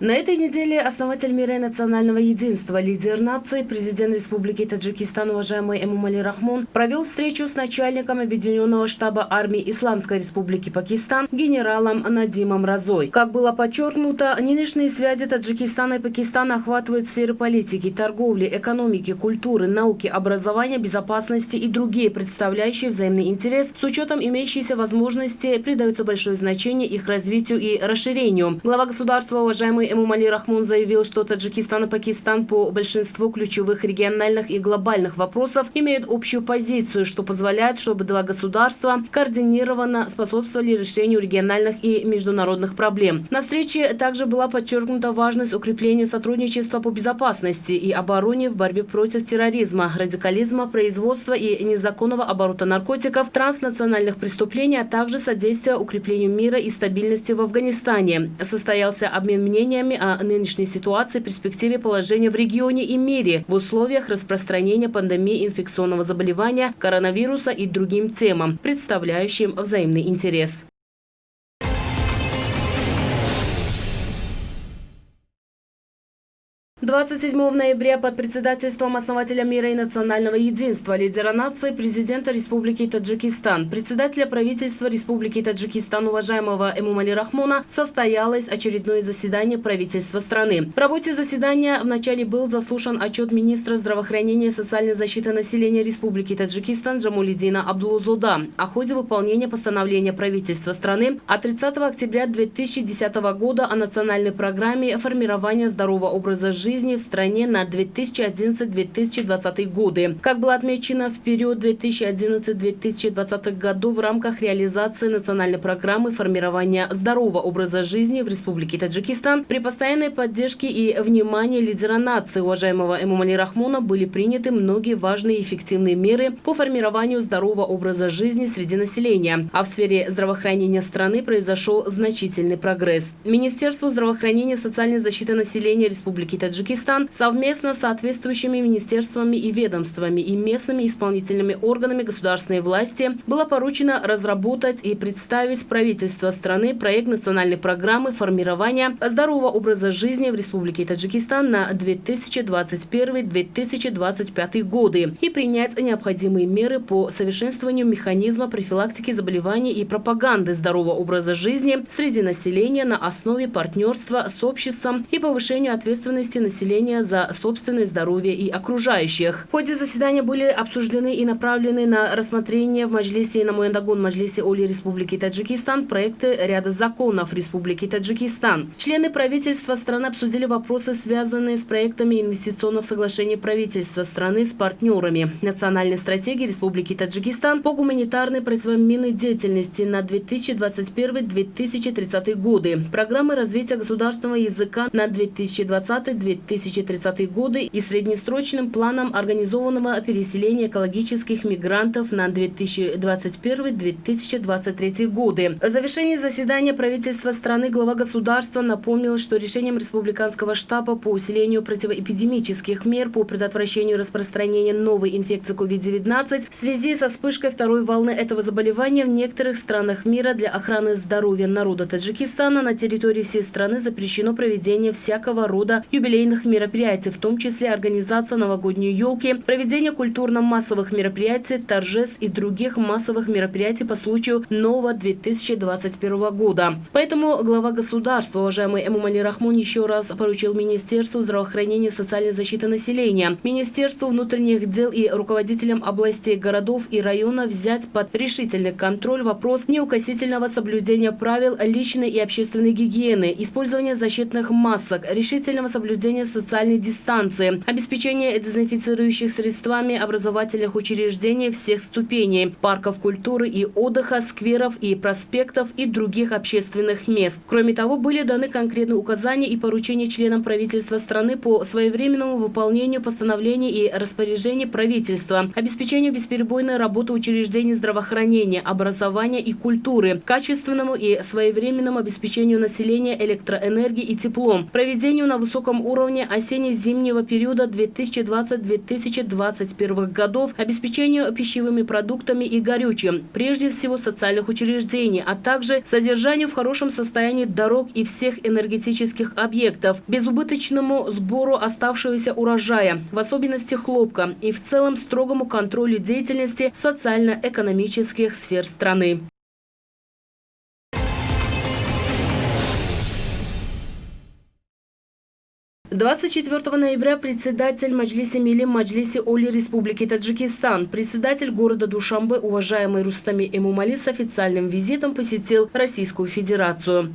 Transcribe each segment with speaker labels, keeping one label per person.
Speaker 1: На этой неделе основатель мира и национального единства, лидер нации, президент Республики Таджикистан, уважаемый Эмомали Рахмон, провел встречу с начальником Объединенного штаба армии Исламской Республики Пакистан генералом Надимом Разой. Как было подчеркнуто, нынешние связи Таджикистана и Пакистана охватывают сферы политики, торговли, экономики, культуры, науки, образования, безопасности и другие, представляющие взаимный интерес. С учетом имеющейся возможности придается большое значение их развитию и расширению. Глава государства, уважаемый Эмомали Рахмон, заявил, что Таджикистан и Пакистан по большинству ключевых региональных и глобальных вопросов имеют общую позицию, что позволяет, чтобы два государства координированно способствовали решению региональных и международных проблем. На встрече также была подчеркнута важность укрепления сотрудничества по безопасности и обороне в борьбе против терроризма, радикализма, производства и незаконного оборота наркотиков, транснациональных преступлений, а также содействия укреплению мира и стабильности в Афганистане. Состоялся обмен мнениями о нынешней ситуации, перспективе положения в регионе и мире в условиях распространения пандемии инфекционного заболевания, коронавируса и другим темам, представляющим взаимный интерес. 27 ноября под председательством основателя мира и национального единства, лидера нации, президента Республики Таджикистан, председателя правительства Республики Таджикистан, уважаемого Эмомали Рахмона, состоялось очередное заседание правительства страны. В работе заседания вначале был заслушан отчет министра здравоохранения и социальной защиты населения Республики Таджикистан Джамулиддина Абдулзода о ходе выполнения постановления правительства страны от 30 октября 2010 года о национальной программе формирования здорового образа жизни в стране на 2011-2020 годы. Как было отмечено, в период 2011-2020 годов в рамках реализации национальной программы формирования здорового образа жизни в Республике Таджикистан при постоянной поддержке и внимании лидера нации, уважаемого Эмомали Рахмона, были приняты многие важные и эффективные меры по формированию здорового образа жизни среди населения. А в сфере здравоохранения страны произошел значительный прогресс. Министерство здравоохранения и социальной защиты населения Республики Таджикистан совместно с соответствующими министерствами и ведомствами и местными исполнительными органами государственной власти было поручено разработать и представить правительству страны проект национальной программы формирования здорового образа жизни в Республике Таджикистан на 2021-2025 годы и принять необходимые меры по совершенствованию механизма профилактики заболеваний и пропаганды здорового образа жизни среди населения на основе партнерства с обществом и повышению ответственности населения за собственное здоровье и окружающих. В ходе заседания были обсуждены и направлены на рассмотрение в Маджлисе и на Намояндагон Маджлисе Оли Республики Таджикистан проекты ряда законов Республики Таджикистан. Члены правительства страны обсудили вопросы, связанные с проектами инвестиционных соглашений правительства страны с партнерами, национальной стратегии Республики Таджикистан по гуманитарной противоминной деятельности на 2021-2030 годы, программы развития государственного языка на 2020-2030 годы и среднесрочным планом организованного переселения экологических мигрантов на 2021-2023 годы. В завершении заседания правительства страны глава государства напомнил, что решением Республиканского штаба по усилению противоэпидемических мер по предотвращению распространения новой инфекции COVID-19 в связи со вспышкой второй волны этого заболевания в некоторых странах мира для охраны здоровья народа Таджикистана на территории всей страны запрещено проведение всякого рода юбилейных мероприятий, в том числе организация новогодней елки, проведение культурно-массовых мероприятий, торжеств и других массовых мероприятий по случаю нового 2021 года. Поэтому глава государства, уважаемый Эмомали Рахмон, еще раз поручил Министерству здравоохранения и социальной защиты населения, Министерству внутренних дел и руководителям областей, городов и районов взять под решительный контроль вопрос неукоснительного соблюдения правил личной и общественной гигиены, использования защитных масок, решительного соблюдения социальной дистанции, обеспечение дезинфицирующих средствами образовательных учреждений всех ступеней, парков культуры и отдыха, скверов и проспектов и других общественных мест. Кроме того, были даны конкретные указания и поручения членам правительства страны по своевременному выполнению постановлений и распоряжений правительства, обеспечению бесперебойной работы учреждений здравоохранения, образования и культуры, качественному и своевременному обеспечению населения электроэнергией и теплом, проведению на высоком уровне уровне осенне-зимнего периода 2020-2021 годов обеспечению пищевыми продуктами и горючим, прежде всего социальных учреждений, а также содержанию в хорошем состоянии дорог и всех энергетических объектов, безубыточному сбору оставшегося урожая, в особенности хлопка, и в целом строгому контролю деятельности социально-экономических сфер страны. 24 ноября председатель Маджлиси Милли Маджлиси Оли Республики Таджикистан, председатель города Душанбе, уважаемый Рустами Эмомали, с официальным визитом посетил Российскую Федерацию.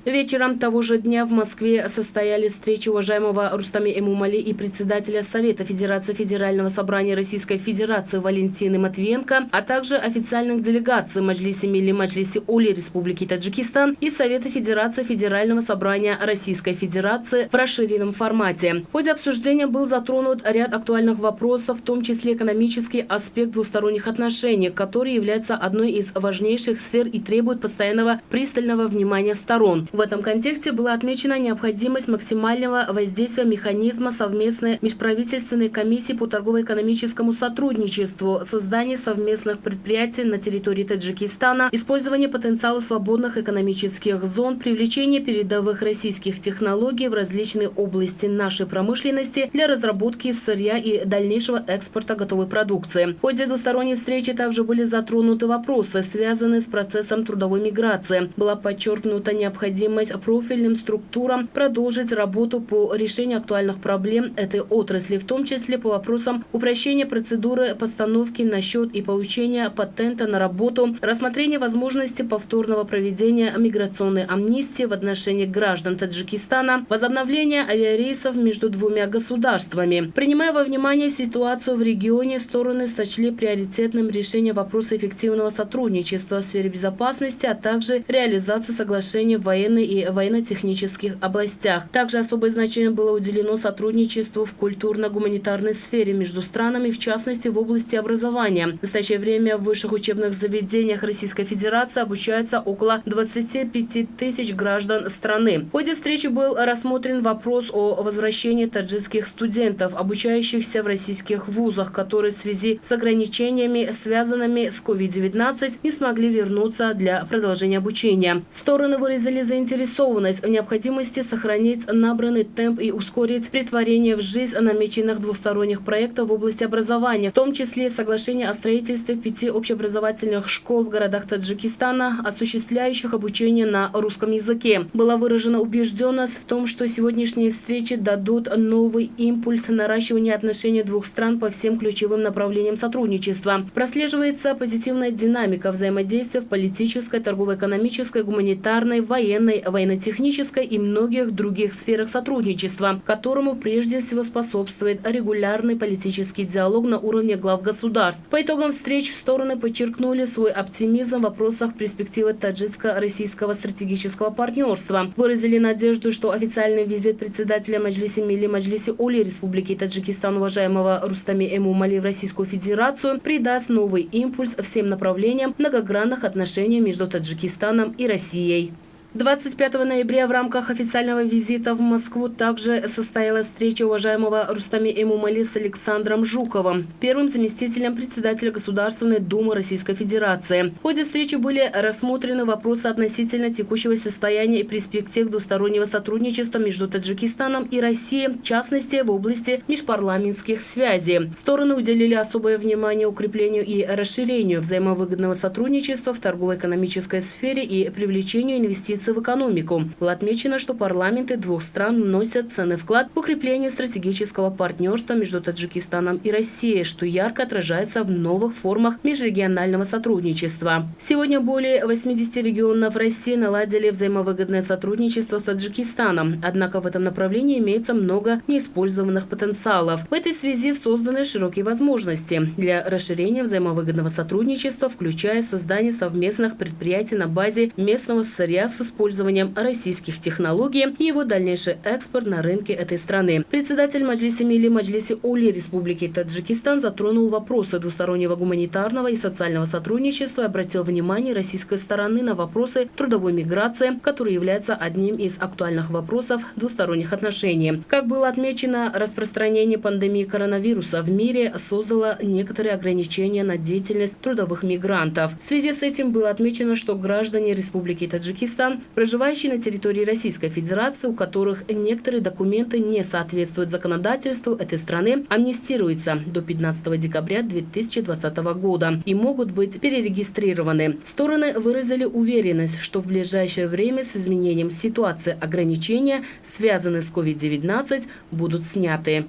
Speaker 1: Вечером того же дня в Москве состоялись встречи уважаемого Рустами Эмомали и председателя Совета Федерации Федерального собрания Российской Федерации Валентины Матвиенко, а также официальных делегаций Маджлиси Милли Маджлиси Оли Республики Таджикистан и Совета Федерации Федерального собрания Российской Федерации в расширенном формате. В ходе обсуждения был затронут ряд актуальных вопросов, в том числе экономический аспект двусторонних отношений, который является одной из важнейших сфер и требует постоянного пристального внимания сторон. В этом контексте была отмечена необходимость максимального воздействия механизма совместной межправительственной комиссии по торгово-экономическому сотрудничеству, создание совместных предприятий на территории Таджикистана, использование потенциала свободных экономических зон, привлечение передовых российских технологий в различные области нашей промышленности для разработки сырья и дальнейшего экспорта готовой продукции. В ходе двусторонней встречи также были затронуты вопросы, связанные с процессом трудовой миграции. Была подчеркнута необходимость профильным структурам продолжить работу по решению актуальных проблем этой отрасли, в том числе по вопросам упрощения процедуры постановки на счет и получения патента на работу, рассмотрения возможности повторного проведения миграционной амнистии в отношении граждан Таджикистана, возобновления авиарейсов между двумя государствами. Принимая во внимание ситуацию в регионе, стороны сочли приоритетным решение вопроса эффективного сотрудничества в сфере безопасности, а также реализации соглашений в военной и военно-технических областях. Также особое значение было уделено сотрудничеству в культурно-гуманитарной сфере между странами, в частности в области образования. В настоящее время в высших учебных заведениях Российской Федерации обучаются около 25 тысяч граждан страны. В ходе встречи был рассмотрен вопрос о возвращении таджикских студентов, обучающихся в российских вузах, которые в связи с ограничениями, связанными с COVID-19, не смогли вернуться для продолжения обучения. Стороны выразили заинтересованность в необходимости сохранить набранный темп и ускорить претворение в жизнь намеченных двусторонних проектов в области образования, в том числе соглашение о строительстве 5 общеобразовательных школ в городах Таджикистана, осуществляющих обучение на русском языке. Была выражена убежденность в том, что сегодняшние встречи дадут новый импульс наращивания отношений двух стран по всем ключевым направлениям сотрудничества. Прослеживается позитивная динамика взаимодействия в политической, торгово-экономической, гуманитарной, военной, военно-технической и многих других сферах сотрудничества, которому прежде всего способствует регулярный политический диалог на уровне глав государств. По итогам встреч стороны подчеркнули свой оптимизм в вопросах перспективы таджикско-российского стратегического партнерства. Выразили надежду, что официальный визит председателя Маджлиси Милли Маджлиси Оли Республики Таджикистан уважаемого Рустами Эмомали в Российскую Федерацию придаст новый импульс всем направлениям многогранных отношений между Таджикистаном и Россией. 25 ноября в рамках официального визита в Москву также состоялась встреча уважаемого Рустами Эмомали с Александром Жуковым, первым заместителем председателя Государственной Думы Российской Федерации. В ходе встречи были рассмотрены вопросы относительно текущего состояния и перспектив двустороннего сотрудничества между Таджикистаном и Россией, в частности в области межпарламентских связей. Стороны уделили особое внимание укреплению и расширению взаимовыгодного сотрудничества в торгово-экономической сфере и привлечению инвестиций в экономику. Было отмечено, что парламенты двух стран вносят ценный вклад в укрепление стратегического партнерства между Таджикистаном и Россией, что ярко отражается в новых формах межрегионального сотрудничества. Сегодня более 80 регионов России наладили взаимовыгодное сотрудничество с Таджикистаном, однако в этом направлении имеется много неиспользованных потенциалов. В этой связи созданы широкие возможности для расширения взаимовыгодного сотрудничества, включая создание совместных предприятий на базе местного сырья с использованием российских технологий и его дальнейший экспорт на рынке этой страны. Председатель Маджлиса Милли Маджлиси Ули Республики Таджикистан затронул вопросы двустороннего гуманитарного и социального сотрудничества и обратил внимание российской стороны на вопросы трудовой миграции, который является одним из актуальных вопросов двусторонних отношений. Как было отмечено, распространение пандемии коронавируса в мире создало некоторые ограничения на деятельность трудовых мигрантов. В связи с этим было отмечено, что граждане Республики Таджикистан, проживающие на территории Российской Федерации, у которых некоторые документы не соответствуют законодательству этой страны, амнистируются до 15 декабря 2020 года и могут быть перерегистрированы. Стороны выразили уверенность, что в ближайшее время с изменением ситуации ограничения, связанные с COVID-19, будут сняты.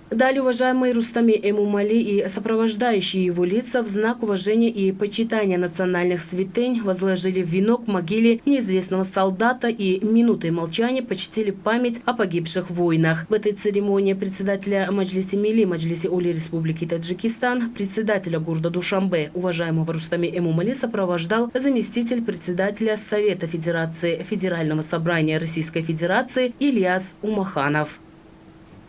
Speaker 1: Далее уважаемый Рустами Эмомали и сопровождающие его лица в знак уважения и почитания национальных святынь возложили венок к могиле неизвестного солдата и минутой молчания почтили память о погибших войнах. В этой церемонии председателя Маджлиса Милли Маджлиси Ули Республики Таджикистан, председателя города Душанбе, уважаемого Рустами Эмомали, сопровождал заместитель председателя Совета Федерации Федерального собрания Российской Федерации Ильяс Умаханов.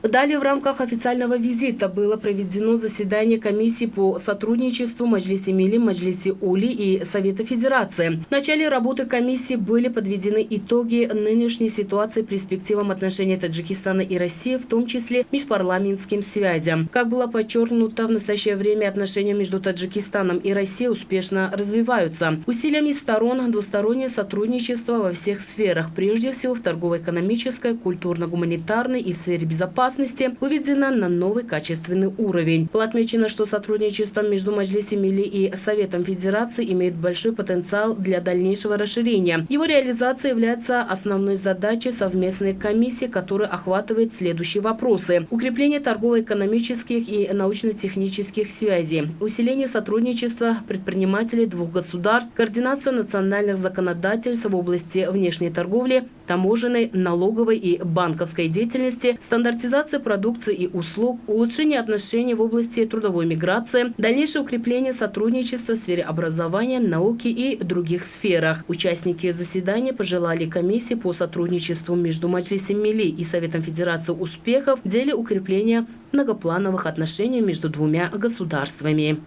Speaker 1: Далее в рамках официального визита было проведено заседание комиссии по сотрудничеству Маджлиса Милли, Маджлиса Ули и Совета Федерации. В начале работы комиссии были подведены итоги нынешней ситуации перспективам отношений Таджикистана и России, в том числе межпарламентским связям. Как было подчеркнуто, в настоящее время отношения между Таджикистаном и Россией успешно развиваются. Усилиями сторон двустороннее сотрудничество во всех сферах, прежде всего в торгово-экономической, культурно-гуманитарной и в сфере безопасности, выведена на новый качественный уровень. Было отмечено, что сотрудничество между Маджлисом Милли и Советом Федерации имеет большой потенциал для дальнейшего расширения. Его реализация является основной задачей совместной комиссии, которая охватывает следующие вопросы: укрепление торгово-экономических и научно-технических связей, усиление сотрудничества предпринимателей двух государств, координация национальных законодательств в области внешней торговли, таможенной, налоговой и банковской деятельности, стандартизация продукции и услуг, улучшение отношений в области трудовой миграции, дальнейшее укрепление сотрудничества в сфере образования, науки и других сферах. Участники заседания пожелали комиссии по сотрудничеству между Маджлисом Милли и Советом Федерации успехов в деле укрепления многоплановых отношений между двумя государствами.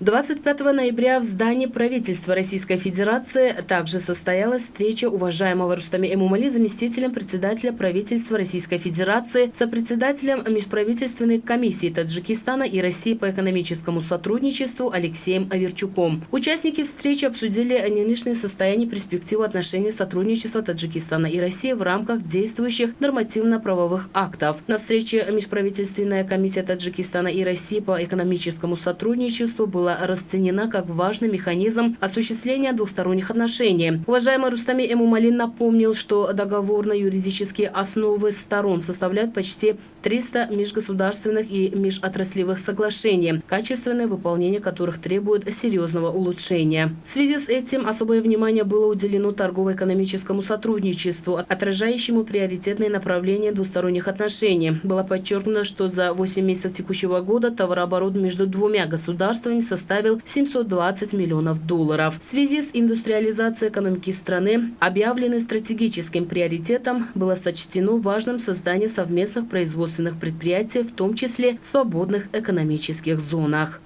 Speaker 1: 25 ноября в здании правительства Российской Федерации также состоялась встреча уважаемого Рустами Эмомали, заместителем председателя правительства Российской Федерации, сопредседателем межправительственной комиссии Таджикистана и России по экономическому сотрудничеству Алексеем Аверчуком. Участники встречи обсудили нынешнее состояние и перспективу отношений сотрудничества Таджикистана и России в рамках действующих нормативно-правовых актов. На встрече межправительственная комиссия Таджикистана и России по экономическому сотрудничеству была расценена как важный механизм осуществления двусторонних отношений. Уважаемый Рустами Эмомали напомнил, что договорно-юридические основы сторон составляют почти 300 межгосударственных и межотраслевых соглашений, качественное выполнение которых требует серьезного улучшения. В связи с этим особое внимание было уделено торгово-экономическому сотрудничеству, отражающему приоритетные направления двусторонних отношений. Было подчеркнуто, что за 8 месяцев текущего года товарооборот между двумя государствами составил $720 миллионов. В связи с индустриализацией экономики страны, объявленной стратегическим приоритетом, было сочтено важным создание совместных производственных предприятий, в том числе в свободных экономических зонах.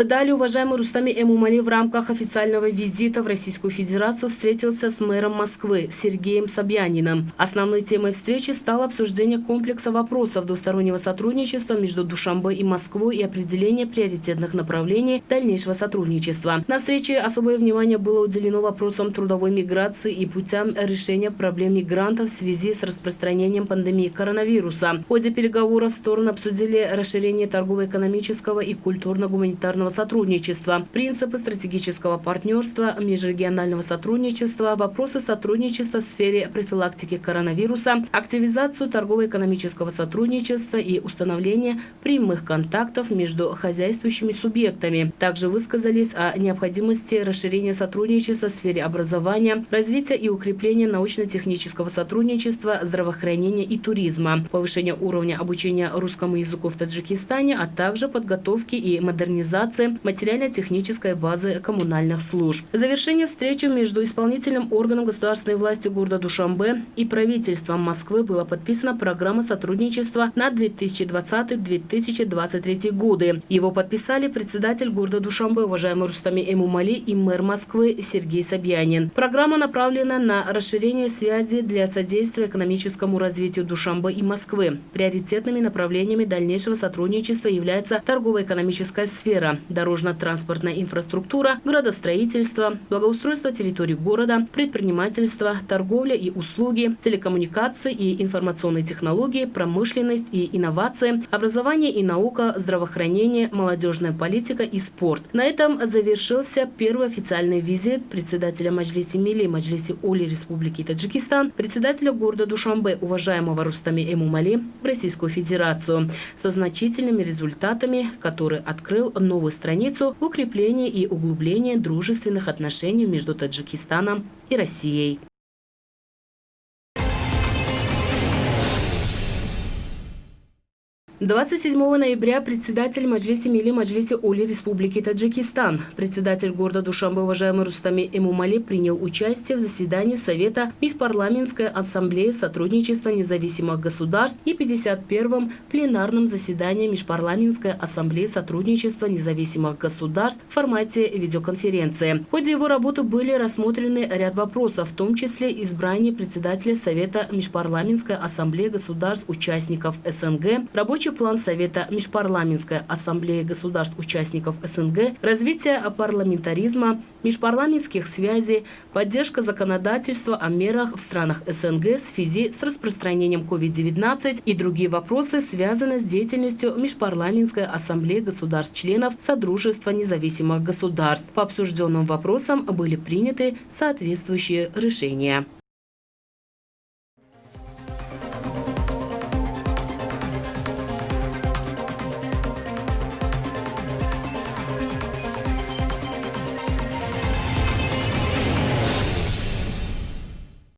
Speaker 1: Далее уважаемый Рустами Эмомали в рамках официального визита в Российскую Федерацию встретился с мэром Москвы Сергеем Собяниным. Основной темой встречи стало обсуждение комплекса вопросов двустороннего сотрудничества между Душанбе и Москвой и определение приоритетных направлений дальнейшего сотрудничества. На встрече особое внимание было уделено вопросам трудовой миграции и путям решения проблем мигрантов в связи с распространением пандемии коронавируса. В ходе переговоров стороны обсудили расширение торгово-экономического и культурно-гуманитарного сотрудничества, принципы стратегического партнерства, межрегионального сотрудничества, вопросы сотрудничества в сфере профилактики коронавируса, активизацию торгово-экономического сотрудничества и установление прямых контактов между хозяйствующими субъектами. Также высказались о необходимости расширения сотрудничества в сфере образования, развития и укрепления научно-технического сотрудничества, здравоохранения и туризма, повышения уровня обучения русскому языку в Таджикистане, а также подготовки и модернизации модернизации материально-технической базы коммунальных служб. Завершение встречи между исполнительным органом государственной власти города Душанбе и правительством Москвы была подписана программа сотрудничества на 2020-2023 годы. Его подписали председатель города Душанбе, уважаемый Рустами Эмомали, и мэр Москвы Сергей Собянин. Программа направлена на расширение связи для содействия экономическому развитию Душанбе и Москвы. Приоритетными направлениями дальнейшего сотрудничества является торгово-экономическая сфера, дорожно-транспортная инфраструктура, градостроительство, благоустройство территорий города, предпринимательство, торговля и услуги, телекоммуникации и информационные технологии, промышленность и инновации, образование и наука, здравоохранение, молодежная политика и спорт. На этом завершился первый официальный визит председателя Маджлиси Милли, Маджлиси Оли Республики Таджикистан, председателя города Душанбе, уважаемого Рустами Эмомали, в Российскую Федерацию, со значительными результатами, который открыл новую страницу в укреплении и углублении дружественных отношений между Таджикистаном и Россией. 27 ноября председатель Маджлиси Милли Маджлиси Оли Республики Таджикистан, председатель города Душанбе, уважаемый Рустами Эмомали, принял участие в заседании Совета Межпарламентской ассамблеи сотрудничества независимых государств и 51-м пленарном заседании Межпарламентской ассамблеи сотрудничества независимых государств в формате видеоконференции. В ходе его работы были рассмотрены ряд вопросов, в том числе избрание председателя Совета Межпарламентской ассамблеи государств-участников СНГ, рабочий план Совета Межпарламентской ассамблеи государств-участников СНГ, развитие парламентаризма, межпарламентских связей, поддержка законодательства о мерах в странах СНГ в связи с распространением COVID-19 и другие вопросы, связанные с деятельностью Межпарламентской ассамблеи государств-членов Содружества независимых государств. По обсужденным вопросам были приняты соответствующие решения.